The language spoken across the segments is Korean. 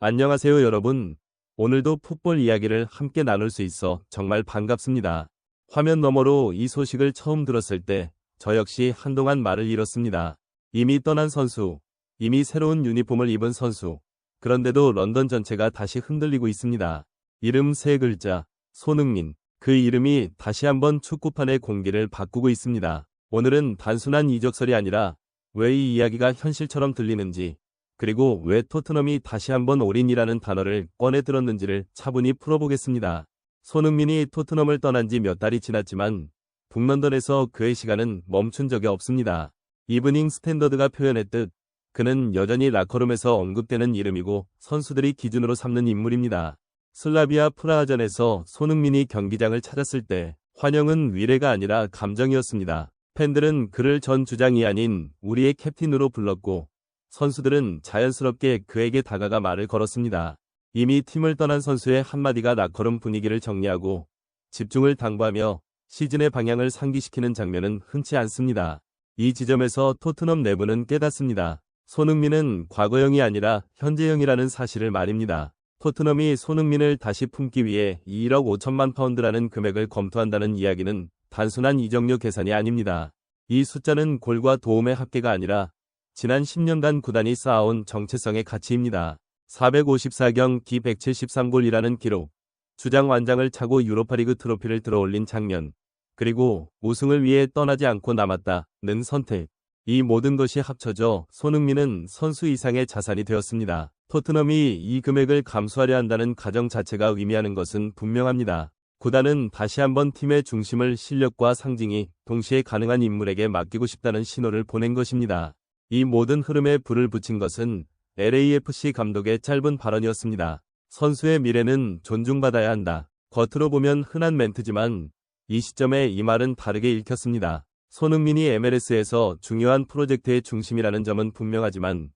안녕하세요, 여러분. 오늘도 풋볼 이야기를 함께 나눌 수 있어 정말 반갑습니다. 화면 너머로 이 소식을 처음 들었을 때 저 역시 한동안 말을 잃었습니다. 이미 떠난 선수, 이미 새로운 유니폼을 입은 선수. 그런데도 런던 전체가 다시 흔들리고 있습니다. 이름 세 글자, 손흥민. 그 이름이 다시 한번 축구판의 공기를 바꾸고 있습니다. 오늘은 단순한 이적설이 아니라 왜 이 이야기가 현실처럼 들리는지, 그리고 왜 토트넘이 다시 한번 올인이라는 단어를 꺼내 들었는지를 차분히 풀어보겠습니다. 손흥민이 토트넘을 떠난 지 몇 달이 지났지만 북런던에서 그의 시간은 멈춘 적이 없습니다. 이브닝 스탠더드가 표현했듯 그는 여전히 라커룸에서 언급되는 이름이고 선수들이 기준으로 삼는 인물입니다. 슬라비아 프라하전에서 손흥민이 경기장을 찾았을 때 환영은 위례가 아니라 감정이었습니다. 팬들은 그를 전 주장이 아닌 우리의 캡틴으로 불렀고 선수들은 자연스럽게 그에게 다가가 말을 걸었습니다. 이미 팀을 떠난 선수의 한마디가 라커룸 분위기를 정리하고 집중을 당부하며 시즌의 방향을 상기시키는 장면은 흔치 않습니다. 이 지점에서 토트넘 내부는 깨닫습니다. 손흥민은 과거형이 아니라 현재형이라는 사실을 말입니다. 토트넘이 손흥민을 다시 품기 위해 2억 5천만 파운드라는 금액을 검토한다는 이야기는 단순한 이적료 계산이 아닙니다. 이 숫자는 골과 도움의 합계가 아니라 지난 10년간 구단이 쌓아온 정체성의 가치입니다. 454경기 173골이라는 기록, 주장 완장을 차고 유로파리그 트로피를 들어올린 장면, 그리고 우승을 위해 떠나지 않고 남았다는 선택. 이 모든 것이 합쳐져 손흥민은 선수 이상의 자산이 되었습니다. 토트넘이 이 금액을 감수하려 한다는 가정 자체가 의미하는 것은 분명합니다. 구단은 다시 한번 팀의 중심을 실력과 상징이 동시에 가능한 인물에게 맡기고 싶다는 신호를 보낸 것입니다. 이 모든 흐름에 불을 붙인 것은 LAFC 감독의 짧은 발언이었습니다. 선수의 미래는 존중받아야 한다. 겉으로 보면 흔한 멘트지만 이 시점에 이 말은 다르게 읽혔습니다. 손흥민이 MLS에서 중요한 프로젝트의 중심이라는 점은 분명하지만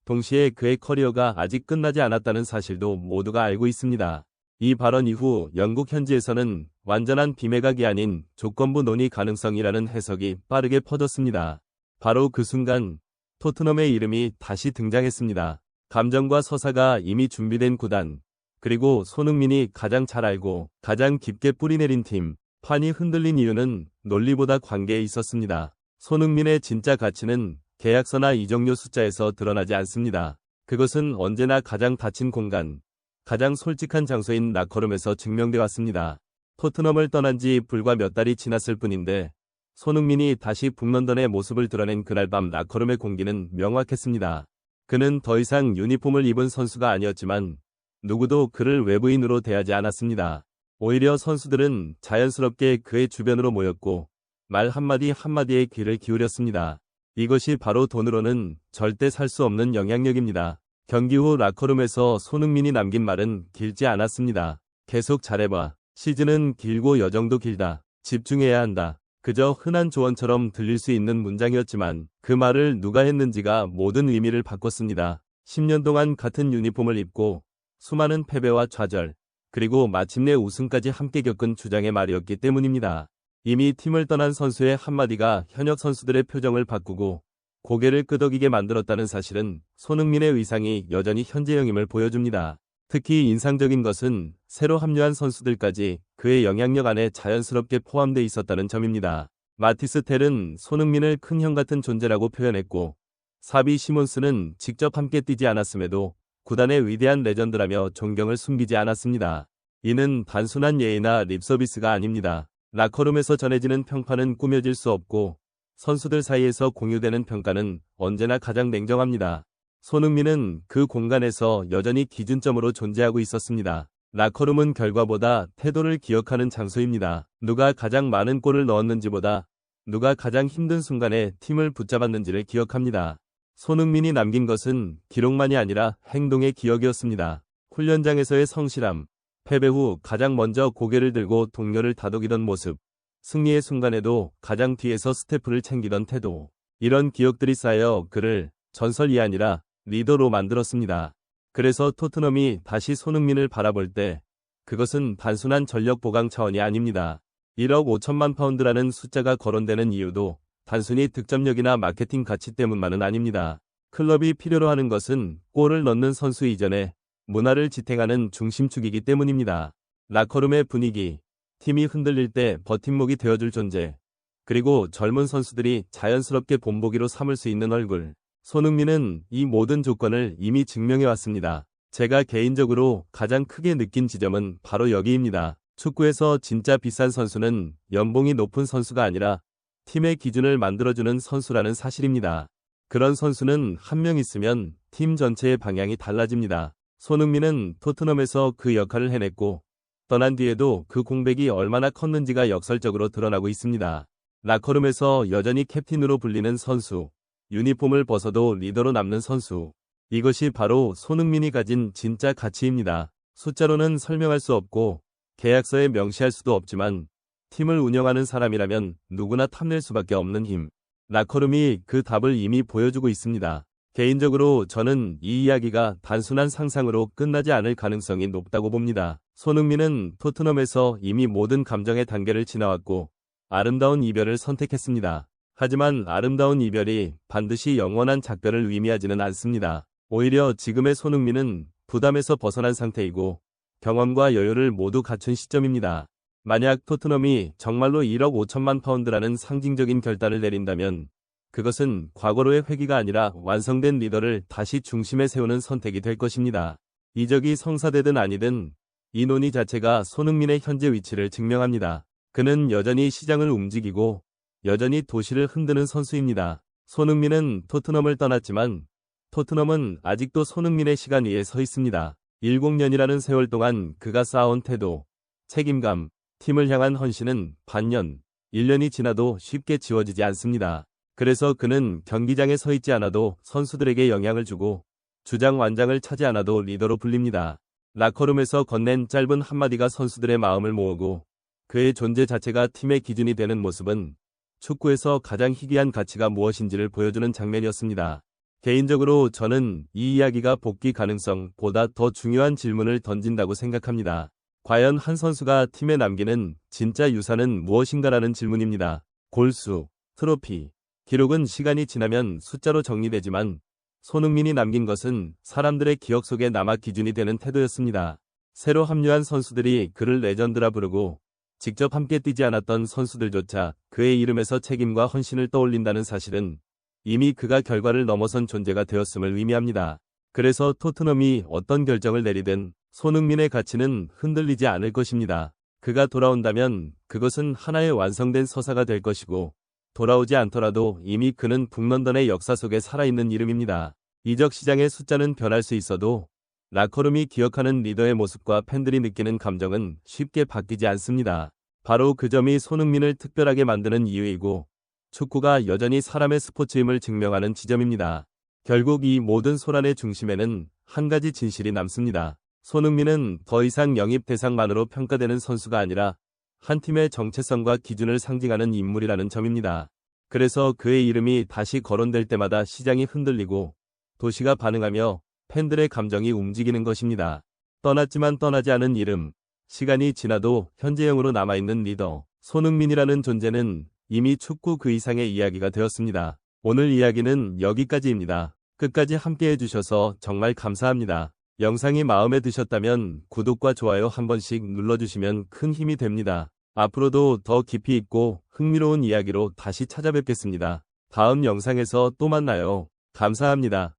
동시에 그의 커리어가 아직 끝나지 않았다는 사실도 모두가 알고 있습니다. 이 발언 이후 영국 현지에서는 완전한 비매각이 아닌 조건부 논의 가능성이라는 해석이 빠르게 퍼졌습니다. 바로 그 순간 토트넘의 이름이 다시 등장했습니다. 감정과 서사가 이미 준비된 구단, 그리고 손흥민이 가장 잘 알고 가장 깊게 뿌리내린 팀, 판이 흔들린 이유는 논리보다 관계에 있었습니다. 손흥민의 진짜 가치는 계약서나 이적료 숫자에서 드러나지 않습니다. 그것은 언제나 가장 닫힌 공간, 가장 솔직한 장소인 라커룸에서 증명돼 왔습니다. 토트넘을 떠난 지 불과 몇 달이 지났을 뿐인데 손흥민이 다시 북런던의 모습을 드러낸 그날 밤 라커룸의 공기는 명확했습니다. 그는 더 이상 유니폼을 입은 선수가 아니었지만 누구도 그를 외부인으로 대하지 않았습니다. 오히려 선수들은 자연스럽게 그의 주변으로 모였고 말 한마디 한마디에 귀를 기울였습니다. 이것이 바로 돈으로는 절대 살 수 없는 영향력입니다. 경기 후 라커룸에서 손흥민이 남긴 말은 길지 않았습니다. 계속 잘해봐. 시즌은 길고 여정도 길다. 집중해야 한다. 그저 흔한 조언처럼 들릴 수 있는 문장이었지만 그 말을 누가 했는지가 모든 의미를 바꿨습니다. 10년 동안 같은 유니폼을 입고 수많은 패배와 좌절, 그리고 마침내 우승까지 함께 겪은 주장의 말이었기 때문입니다. 이미 팀을 떠난 선수의 한마디가 현역 선수들의 표정을 바꾸고 고개를 끄덕이게 만들었다는 사실은 손흥민의 의상이 여전히 현재형임을 보여줍니다. 특히 인상적인 것은 새로 합류한 선수들까지 그의 영향력 안에 자연스럽게 포함돼 있었다는 점입니다. 마티스 텔은 손흥민을 큰 형 같은 존재라고 표현했고 사비 시몬스는 직접 함께 뛰지 않았음에도 구단의 위대한 레전드라며 존경을 숨기지 않았습니다. 이는 단순한 예의나 립서비스가 아닙니다. 라커룸에서 전해지는 평판은 꾸며질 수 없고 선수들 사이에서 공유되는 평가는 언제나 가장 냉정합니다. 손흥민은 그 공간에서 여전히 기준점으로 존재하고 있었습니다. 라커룸은 결과보다 태도를 기억하는 장소입니다. 누가 가장 많은 골을 넣었는지보다 누가 가장 힘든 순간에 팀을 붙잡았는지를 기억합니다. 손흥민이 남긴 것은 기록만이 아니라 행동의 기억이었습니다. 훈련장에서의 성실함, 패배 후 가장 먼저 고개를 들고 동료를 다독이던 모습, 승리의 순간에도 가장 뒤에서 스태프를 챙기던 태도, 이런 기억들이 쌓여 그를 전설이 아니라 리더로 만들었습니다. 그래서 토트넘이 다시 손흥민을 바라볼 때 그것은 단순한 전력 보강 차원이 아닙니다. 1억 5천만 파운드라는 숫자가 거론되는 이유도 단순히 득점력이나 마케팅 가치 때문만은 아닙니다. 클럽이 필요로 하는 것은 골을 넣는 선수 이전에 문화를 지탱하는 중심축이기 때문입니다. 라커룸의 분위기, 팀이 흔들릴 때 버팀목이 되어줄 존재, 그리고 젊은 선수들이 자연스럽게 본보기로 삼을 수 있는 얼굴. 손흥민은 이 모든 조건을 이미 증명해왔습니다. 제가 개인적으로 가장 크게 느낀 지점은 바로 여기입니다. 축구에서 진짜 비싼 선수는 연봉이 높은 선수가 아니라 팀의 기준을 만들어주는 선수라는 사실입니다. 그런 선수는 한 명 있으면 팀 전체의 방향이 달라집니다. 손흥민은 토트넘에서 그 역할을 해냈고 떠난 뒤에도 그 공백이 얼마나 컸는지가 역설적으로 드러나고 있습니다. 라커룸에서 여전히 캡틴으로 불리는 선수, 유니폼을 벗어도 리더로 남는 선수. 이것이 바로 손흥민이 가진 진짜 가치입니다. 숫자로는 설명할 수 없고 계약서에 명시할 수도 없지만 팀을 운영하는 사람이라면 누구나 탐낼 수밖에 없는 힘. 라커룸이 그 답을 이미 보여주고 있습니다. 개인적으로 저는 이 이야기가 단순한 상상으로 끝나지 않을 가능성이 높다고 봅니다. 손흥민은 토트넘에서 이미 모든 감정의 단계를 지나왔고 아름다운 이별을 선택했습니다. 하지만 아름다운 이별이 반드시 영원한 작별을 의미하지는 않습니다. 오히려 지금의 손흥민은 부담에서 벗어난 상태이고 경험과 여유를 모두 갖춘 시점입니다. 만약 토트넘이 정말로 1억 5천만 파운드라는 상징적인 결단을 내린다면 그것은 과거로의 회귀가 아니라 완성된 리더를 다시 중심에 세우는 선택이 될 것입니다. 이적이 성사되든 아니든 이 논의 자체가 손흥민의 현재 위치를 증명합니다. 그는 여전히 시장을 움직이고 여전히 도시를 흔드는 선수입니다. 손흥민은 토트넘을 떠났지만 토트넘은 아직도 손흥민의 시간 위에 서 있습니다. 10년이라는 세월 동안 그가 쌓아온 태도, 책임감, 팀을 향한 헌신은 반년, 1년이 지나도 쉽게 지워지지 않습니다. 그래서 그는 경기장에 서 있지 않아도 선수들에게 영향을 주고 주장 완장을 차지 않아도 리더로 불립니다. 라커룸에서 건넨 짧은 한마디가 선수들의 마음을 모으고 그의 존재 자체가 팀의 기준이 되는 모습은 축구에서 가장 희귀한 가치가 무엇인지를 보여주는 장면이었습니다. 개인적으로 저는 이 이야기가 복귀 가능성보다 더 중요한 질문을 던진다고 생각합니다. 과연 한 선수가 팀에 남기는 진짜 유산은 무엇인가라는 질문입니다. 골수, 트로피, 기록은 시간이 지나면 숫자로 정리되지만 손흥민이 남긴 것은 사람들의 기억 속에 남아 기준이 되는 태도였습니다. 새로 합류한 선수들이 그를 레전드라 부르고 직접 함께 뛰지 않았던 선수들조차 그의 이름에서 책임과 헌신을 떠올린다는 사실은 이미 그가 결과를 넘어선 존재가 되었음을 의미합니다. 그래서 토트넘이 어떤 결정을 내리든 손흥민의 가치는 흔들리지 않을 것입니다. 그가 돌아온다면 그것은 하나의 완성된 서사가 될 것이고 돌아오지 않더라도 이미 그는 북런던의 역사 속에 살아있는 이름입니다. 이적 시장의 숫자는 변할 수 있어도 라커룸이 기억하는 리더의 모습과 팬들이 느끼는 감정은 쉽게 바뀌지 않습니다. 바로 그 점이 손흥민을 특별하게 만드는 이유이고 축구가 여전히 사람의 스포츠임을 증명하는 지점입니다. 결국 이 모든 소란의 중심에는 한 가지 진실이 남습니다. 손흥민은 더 이상 영입 대상만으로 평가되는 선수가 아니라 한 팀의 정체성과 기준을 상징하는 인물이라는 점입니다. 그래서 그의 이름이 다시 거론될 때마다 시장이 흔들리고 도시가 반응하며 팬들의 감정이 움직이는 것입니다. 떠났지만 떠나지 않은 이름, 시간이 지나도 현재형으로 남아있는 리더, 손흥민이라는 존재는 이미 축구 그 이상의 이야기가 되었습니다. 오늘 이야기는 여기까지입니다. 끝까지 함께해 주셔서 정말 감사합니다. 영상이 마음에 드셨다면 구독과 좋아요 한 번씩 눌러주시면 큰 힘이 됩니다. 앞으로도 더 깊이 있고 흥미로운 이야기로 다시 찾아뵙겠습니다. 다음 영상에서 또 만나요. 감사합니다.